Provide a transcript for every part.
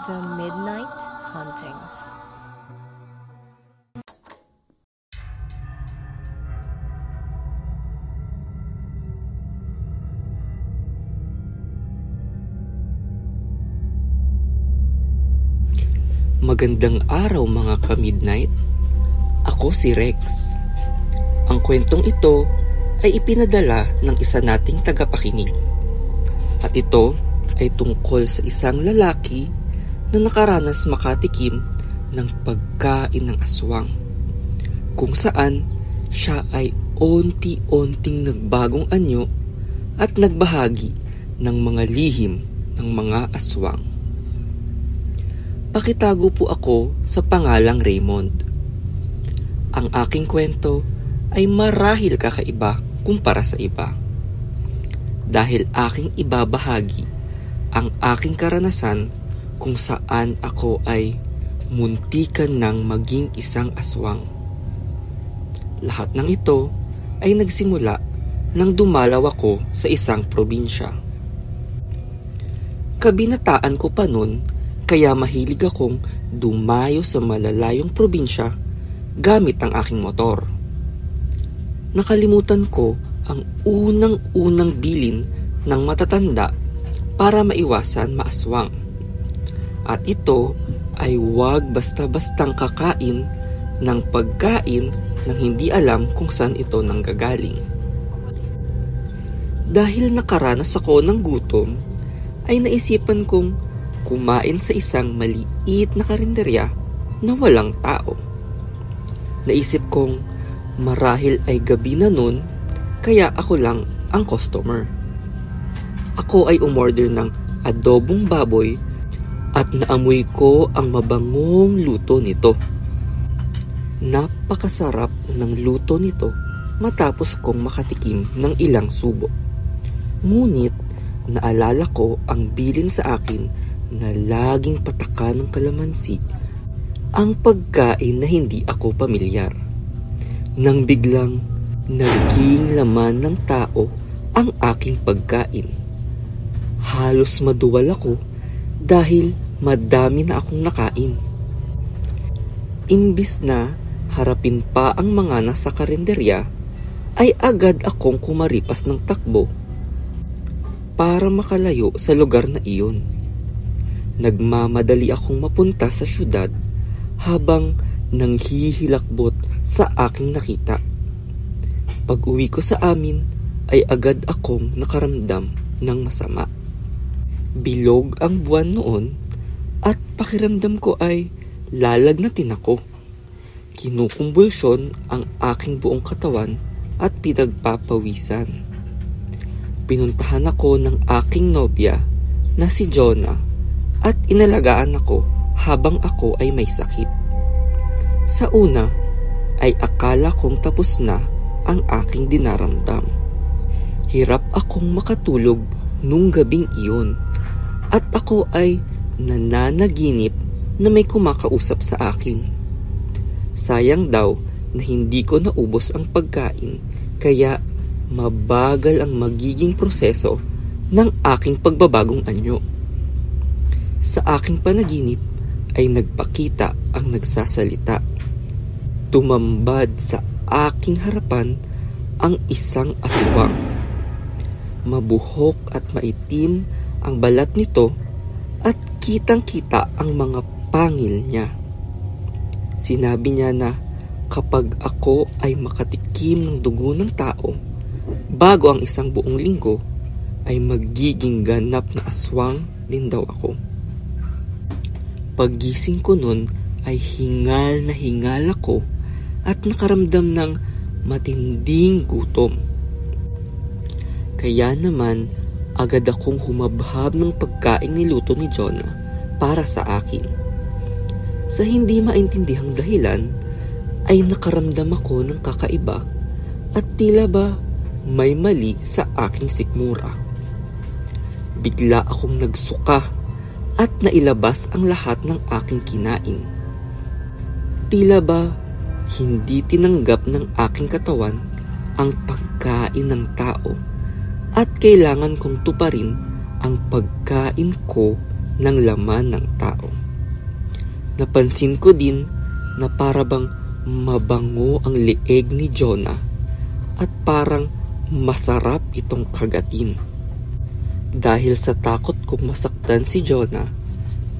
The Midnight Hauntings. Magandang araw mga ka-midnight. Ako si Rex. Ang kwentong ito ay ipinadala ng isa nating tagapakinig. At ito ay tungkol sa isang lalaki na nakaranas makatikim ng pagkain ng aswang, kung saan siya ay unti-unting nagbagong anyo at nagbahagi ng mga lihim ng mga aswang. Pakitago po ako sa pangalang Raymond. Ang aking kwento ay marahil kakaiba kumpara sa iba. Dahil aking ibabahagi ang aking karanasan kung saan ako ay muntikan ng maging isang aswang. Lahat ng ito ay nagsimula nang dumalaw ako sa isang probinsya. Kabinataan ko pa nun, kaya mahilig akong dumayo sa malalayong probinsya gamit ang aking motor. Nakalimutan ko ang unang-unang bilin ng matatanda para maiwasan maaswang. At ito ay huwag basta-bastang kakain ng pagkain nang hindi alam kung saan ito nanggagaling. Dahil nakaranas ako ng gutom, ay naisipan kong kumain sa isang maliit na karinderya na walang tao. Naisip kong marahil ay gabi na nun, kaya ako lang ang customer. Ako ay umorder ng adobong baboy at naamoy ko ang mabangong luto nito. Napakasarap ng luto nito matapos kong makatikim ng ilang subo. Ngunit naalala ko ang bilin sa akin na laging pataka ng kalamansi, ang pagkain na hindi ako pamilyar. Nang biglang naging laman ng tao ang aking pagkain. Halos maduwal ako dahil madami na akong nakain. Imbis na harapin pa ang mga nasa karinderya, ay agad akong kumaripas ng takbo para makalayo sa lugar na iyon. Nagmamadali akong mapunta sa syudad habang nanghihilakbot sa aking nakita. Pag-uwi ko sa amin ay agad akong nakaramdam ng masama. Bilog ang buwan noon at pakiramdam ko ay lalagnatin ako. Kinukumbulsyon ang aking buong katawan at pinagpapawisan. Pinuntahan ako ng aking nobya na si Jonah at inalagaan ako habang ako ay may sakit. Sa una ay akala kong tapos na ang aking dinaramdam. Hirap akong makatulog nung gabing iyon at ako ay nananaginip na may kumakausap sa akin. Sayang daw na hindi ko naubos ang pagkain, kaya mabagal ang magiging proseso ng aking pagbabagong anyo. Sa aking panaginip ay nagpakita ang nagsasalita. Tumambad sa aking harapan ang isang aswang. Mabuhok at maitim ang balat nito at kitang-kita ang mga pangil niya. Sinabi niya na kapag ako ay makatikim ng dugo ng tao bago ang isang buong linggo, ay magiging ganap na aswang din daw ako. Paggising ko nun ay hingal na hingal ako at nakaramdam ng matinding gutom. Kaya naman agad akong humabhab ng pagkain niluto ni Jonah para sa akin. Sa hindi maintindihang dahilan ay nakaramdam ako ng kakaiba at tila ba may mali sa aking sikmura. Bigla akong nagsuka at nailabas ang lahat ng aking kinain. Tila ba hindi tinanggap ng aking katawan ang pagkain ng tao at kailangan kong tuparin ang pagkain ko ng laman ng tao. Napansin ko din na parabang mabango ang leeg ni Jonah at parang masarap itong kagatin. Dahil sa takot kong masaktan si Jonah,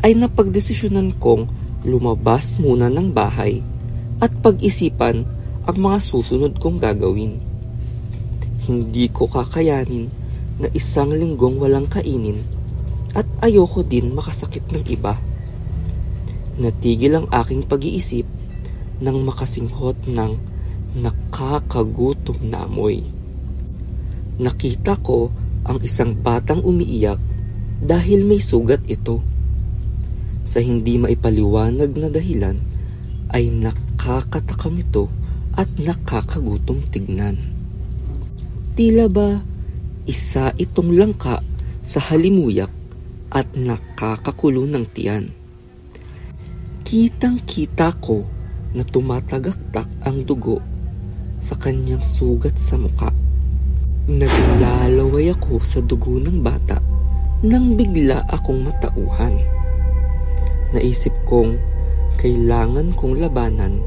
ay napagdesisyonan kong lumabas muna ng bahay at pag-isipan ang mga susunod kong gagawin. Hindi ko kakayanin na 1 linggong walang kainin at ayoko din makasakit ng iba. Natigil ang aking pag-iisip nang makasinghot ng nakakagutom na amoy. Nakita ko ang isang batang umiiyak dahil may sugat ito. Sa hindi maipaliwanag na dahilan ay nakakatakam ito at nakakagutom tignan. Tila ba isa itong langka sa halimuyak at nakakakulo ng tiyan. Kitang-kita ko na tumatagaktak ang dugo sa kanyang sugat sa muka. Naglalaway ako sa dugo ng bata nang bigla akong matauhan. Naisip kong kailangan kong labanan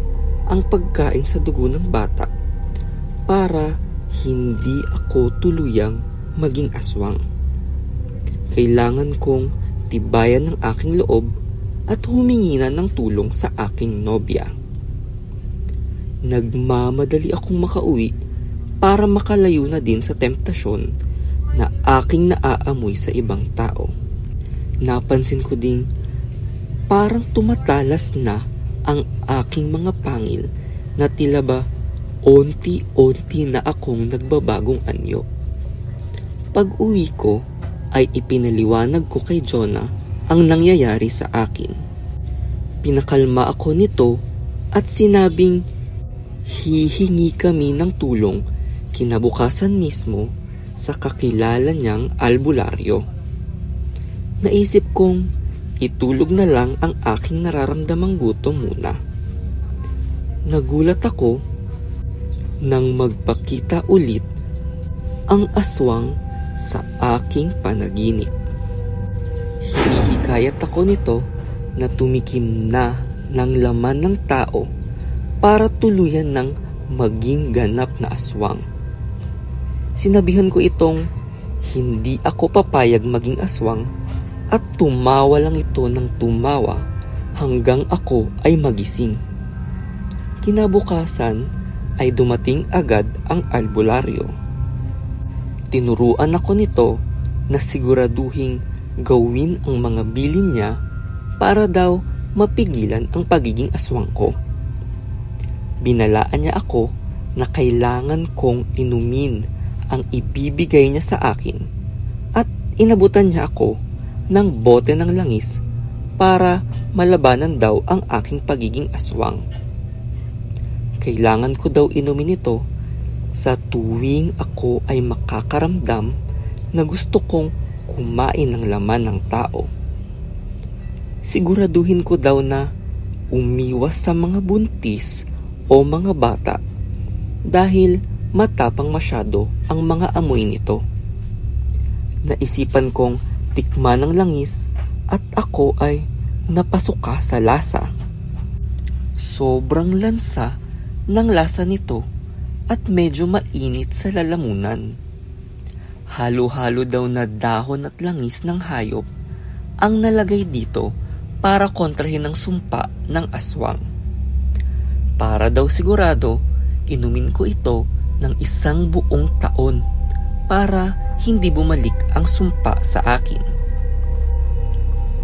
ang pagkain sa dugo ng bata para hindi ako tuluyang maging aswang. Kailangan kong tibayan ang aking loob at humingi na ng tulong sa aking nobya. Nagmamadali akong makauwi para makalayo na din sa temptasyon na aking naaamoy sa ibang tao. Napansin ko ding parang tumatalas na ang aking mga pangil na tila ba onti-onti na akong nagbabagong anyo. Pag-uwi ko ay ipinaliwanag ko kay Jonah ang nangyayari sa akin. Pinakalma ako nito at sinabing hihingi kami ng tulong kinabukasan mismo sa kakilala niyang albularyo. Naisip kong itulog na lang ang aking nararamdamang gutom muna. Nagulat ako nang magpakita ulit ang aswang sa aking panaginip. Hinihikayat ako nito na tumikim na ng laman ng tao para tuluyan ng maging ganap na aswang. Sinabihan ko itong hindi ako papayag maging aswang at tumawa lang ito ng tumawa hanggang ako ay magising. Kinabukasan ay dumating agad ang albularyo. Tinuruan ako nito na siguraduhing gawin ang mga bilin niya para daw mapigilan ang pagiging aswang ko. Binalaan niya ako na kailangan kong inumin ang ibibigay niya sa akin at inabutan niya ako ng bote ng langis para malabanan daw ang aking pagiging aswang. Kailangan ko daw inumin ito sa tuwing ako ay makakaramdam na gusto kong kumain ng laman ng tao. Siguraduhin ko daw na umiwas sa mga buntis o mga bata dahil matapang masyado ang mga amoy nito. Naisipan kong tikman ng langis at ako ay napasuka sa lasa. Sobrang lansa ng lasa nito at medyo mainit sa lalamunan. Halo-halo daw na dahon at langis ng hayop ang nalagay dito para kontrahin ang sumpa ng aswang. Para daw sigurado, inumin ko ito ng 1 buong taon para hindi bumalik ang sumpa sa akin.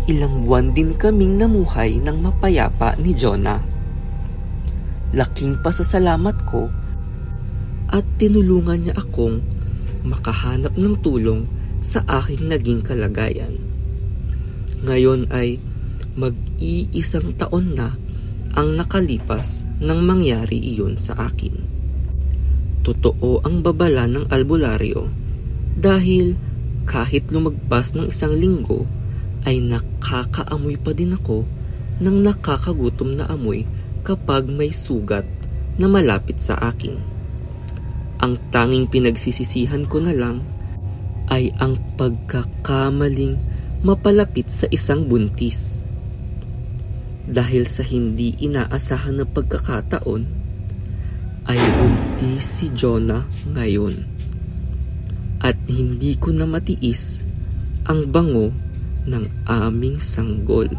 Ilang buwan din kaming namuhay ng mapayapa ni Jonah. Laking pasasalamat ko at tinulungan niya akong makahanap ng tulong sa aking naging kalagayan. Ngayon ay mag-iisang taon na ang nakalipas nang mangyari iyon sa akin. Totoo ang babala ng albularyo dahil kahit lumagpas ng 1 linggo ay nakakaamoy pa din ako ng nakakagutom na amoy kapag may sugat na malapit sa akin. Ang tanging pinagsisisihan ko na lang ay ang pagkakamaling mapalapit sa isang buntis. Dahil sa hindi inaasahan na pagkakataon, ay buntis si Jonah ngayon. At hindi ko na matiis ang bango ng aming sanggol.